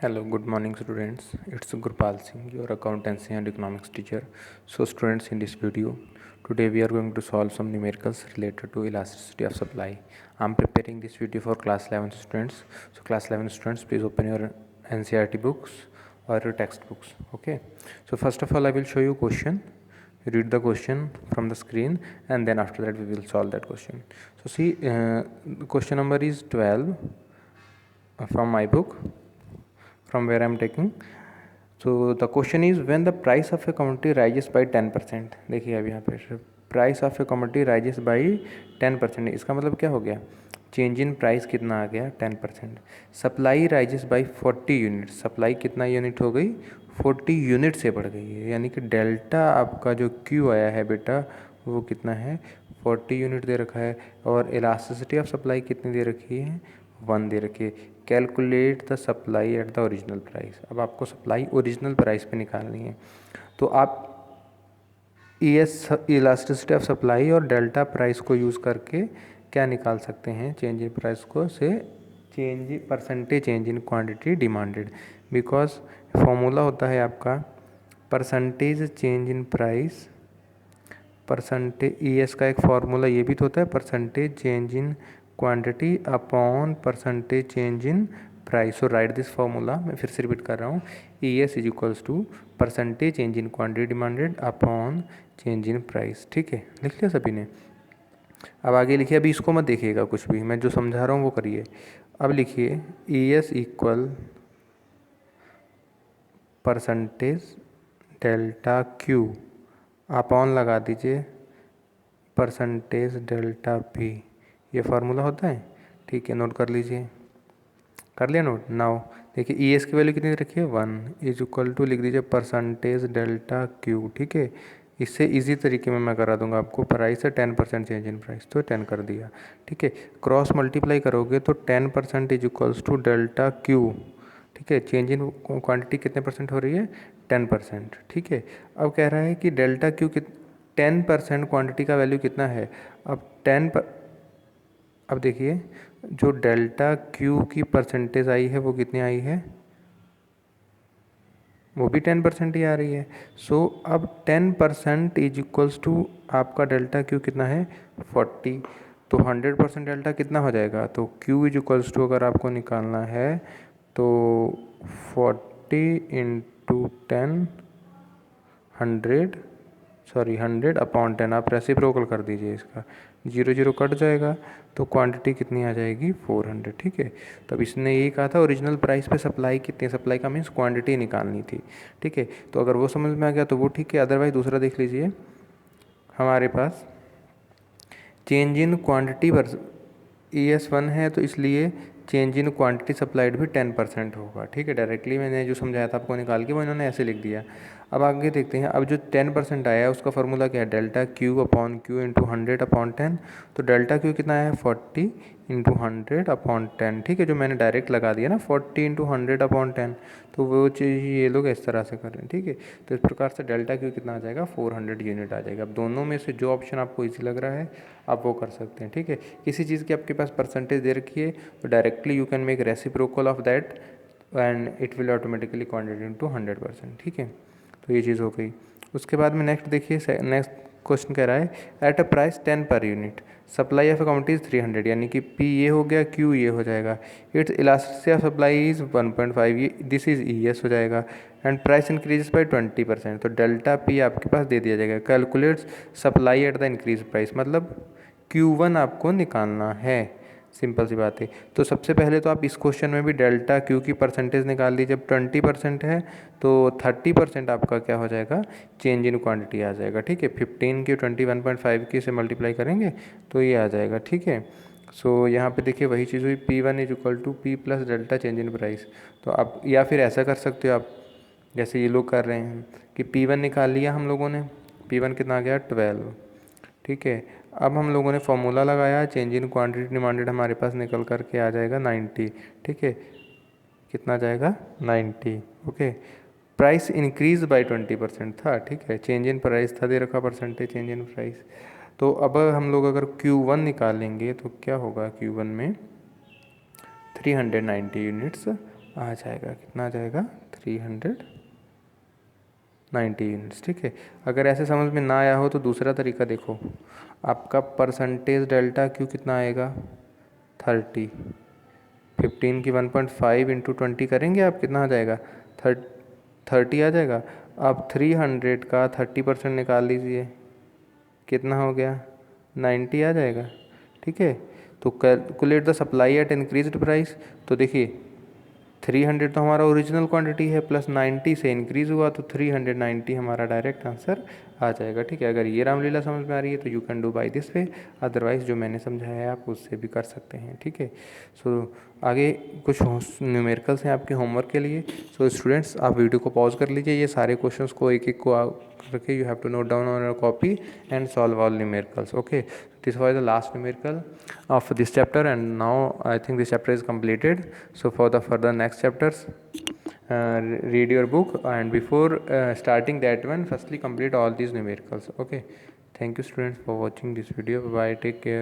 Hello, good morning students. It's Gurpal Singh, your accountancy and economics teacher. So students, in this video, today we are going to solve some numericals related to elasticity of supply. I'm preparing this video for class 11 students. So class 11 students, please open your NCERT books or your textbooks. Okay. So first of all, I will show you question. Read the question from the screen and then after that we will solve that question. So see, question number is 12 from my book, from where I am taking. So the question is, when the price of a commodity rises by 10%. देखिए अब यहाँ पे price of A commodity rises by 10%, इसका मतलब क्या हो गया, change in price कितना आ गया 10%। Supply rises by 40 unit, supply कितना यूनिट हो गई 40 यूनिट से बढ़ गई है, यानी कि डेल्टा आपका जो क्यू आया है बेटा वो कितना है 40 यूनिट दे रखा है, और इलास्टिसिटी ऑफ सप्लाई कितनी दे रखी है 1 दे रखी है। Calculate the supply at the original price. अब आपको सप्लाई ओरिजिनल प्राइस पे निकालनी है, तो आप इलास्टिसिटी ऑफ सप्लाई और डेल्टा प्राइस को यूज़ करके क्या निकाल सकते हैं, चेंज इन प्राइस को से percentage change in quantity demanded, because formula होता है आपका percentage change in price, percentage ES का एक फार्मूला ये भी तो होता है percentage change in quantity upon percentage change in price. So write this formula, मैं फिर से रिपीट कर रहा हूँ, ES is equals to percentage change in quantity demanded upon change in price. ठीक है, लिख लिया सभी ने। अब आगे लिखिए, अभी इसको मत देखिएगा कुछ भी, मैं जो समझा रहा हूँ वो करिए। अब लिखिए ES equal percentage delta Q upon लगा दीजिए परसेंटेज डेल्टा पी, ये फार्मूला होता है। ठीक है, नोट कर लीजिए, कर लिया नोट। नाउ देखिए ES की वैल्यू कितनी रखिए 1 इज इक्वल टू लिख दीजिए परसेंटेज डेल्टा क्यू। ठीक है, इससे इजी तरीके में मैं करा दूंगा आपको, प्राइस है 10% चेंज इन प्राइस, तो 10 कर दिया। ठीक है, क्रॉस मल्टीप्लाई करोगे तो 10% is equals to delta Q. ठीक है, चेंज इन क्वांटिटी कितने परसेंट हो रही है 10%। ठीक है, अब कह रहा है कि डेल्टा क्यू 10% क्वांटिटी का वैल्यू कितना है। अब देखिए जो डेल्टा क्यू की परसेंटेज आई है वो कितनी आई है, वो भी 10% ही आ रही है। सो अब 10% इज इक्वल्स टू आपका डेल्टा क्यू कितना है 40, तो 100% डेल्टा कितना हो जाएगा, तो क्यू इज इक्वल्स टू अगर आपको निकालना है तो 40 इंटू 10 100 अपॉन 10, आप रेसिप्रोकल कर दीजिए इसका, 0 0 कट जाएगा तो क्वांटिटी कितनी आ जाएगी 400। ठीक है, तो अब इसने यही कहा था ओरिजिनल प्राइस पे सप्लाई कितनी, सप्लाई का मीन्स क्वांटिटी निकालनी थी। ठीक है, तो अगर वो समझ में आ गया तो वो ठीक है, अदरवाइज दूसरा देख लीजिए हमारे पास चेंज इन क्वांटिटी पर ES 1 है, तो इसलिए चेंज इन क्वांटिटी सप्लाइड भी 10% होगा। ठीक है, डायरेक्टली मैंने जो समझाया था आपको निकाल के वो इन्होंने ऐसे लिख दिया। अब आगे देखते हैं, अब जो 10% आया है उसका फॉर्मूला क्या है, delta Q upon Q into 100 upon 10। तो डेल्टा क्यू कितना है 40 इंटू 100 अपॉन 10। ठीक है, जो मैंने डायरेक्ट लगा दिया ना 40 इंटू 100 अपॉन 10, तो वो चीज़ ये लोग इस तरह से कर रहे हैं। ठीक है, तो इस प्रकार से डेल्टा क्यू कितना आ जाएगा 400 यूनिट आ जाएगा। अब दोनों में से जो ऑप्शन आपको ईजी लग रहा है आप वो कर सकते हैं। ठीक है, किसी चीज़ की आपके पास परसेंटेज दे रखी है तो directly you can make reciprocal of that and it will automatically convert into 100%। ठीक है, तो ये चीज़ हो गई। उसके बाद में नेक्स्ट देखिए, नेक्स्ट क्वेश्चन कह रहा है at a price 10 per unit supply of commodity is 300, यानी कि P ये हो गया Q ये हो जाएगा, it's elasticity of supply is 1.5, ये दिस इज ES हो जाएगा, एंड प्राइस इंक्रीज बाई 20%, तो डेल्टा P आपके पास दे दिया जाएगा। Calculates supply at the increase price, मतलब Q1 आपको निकालना है, सिंपल सी बात है। तो सबसे पहले तो आप इस क्वेश्चन में भी डेल्टा क्यू की परसेंटेज निकाल लीजिए। जब 20% है तो 30% आपका क्या हो जाएगा, चेंज इन क्वांटिटी आ जाएगा। ठीक है, 15 की 21.5 की से मल्टीप्लाई करेंगे तो ये आ जाएगा। ठीक है, सो यहाँ पे देखिए वही चीज़ हुई, P1 is equal to P plus delta change in price. तो आप या फिर ऐसा कर सकते हो आप, जैसे ये लोग कर रहे हैं कि P1 निकाल लिया हम लोगों ने, P1 कितना आ गया 12। ठीक है, अब हम लोगों ने फॉर्मूला लगाया, चेंज इन क्वांटिटी डिमांडेड हमारे पास निकल करके आ जाएगा 90। ठीक है, कितना जाएगा 90। ओके, प्राइस इंक्रीज बाय 20% था। ठीक है, चेंज इन प्राइस था दे रखा, परसेंटेज चेंज इन प्राइस। तो अब हम लोग अगर Q1 निकालेंगे तो क्या होगा, Q1 में 390 यूनिट्स आ जाएगा, कितना आ जाएगा 390 यूनिट्स। ठीक है, अगर ऐसे समझ में ना आया हो तो दूसरा तरीका देखो, आपका परसेंटेज डेल्टा क्यू कितना आएगा 30, 15 की 1.5 इंटू 20 करेंगे आप, कितना आ जाएगा 30 आ जाएगा। आप 300 का 30% निकाल लीजिए, कितना हो गया 90 आ जाएगा। ठीक है, तो calculate the supply at increased price. तो देखिए 300 तो हमारा ओरिजिनल क्वांटिटी है, प्लस 90 से इंक्रीज़ हुआ तो 390 हमारा डायरेक्ट आंसर आ जाएगा। ठीक है, अगर ये रामलीला समझ में आ रही है तो you can do by this way, otherwise जो मैंने समझाया है आप उससे भी कर सकते हैं। ठीक है, सो आगे कुछ न्यूमेरिकल्स हैं आपके होमवर्क के लिए। सो स्टूडेंट्स आप वीडियो को पॉज कर लीजिए, ये सारे क्वेश्चंस को एक एक को करके you have to note down on your copy and solve all numericals. Okay, this was the last numerical of this chapter, and now I think this chapter is completed. So for the further next chapters, read your book, and before starting that one, firstly complete all these numericals. Okay, thank you students for watching this video. Bye, take care.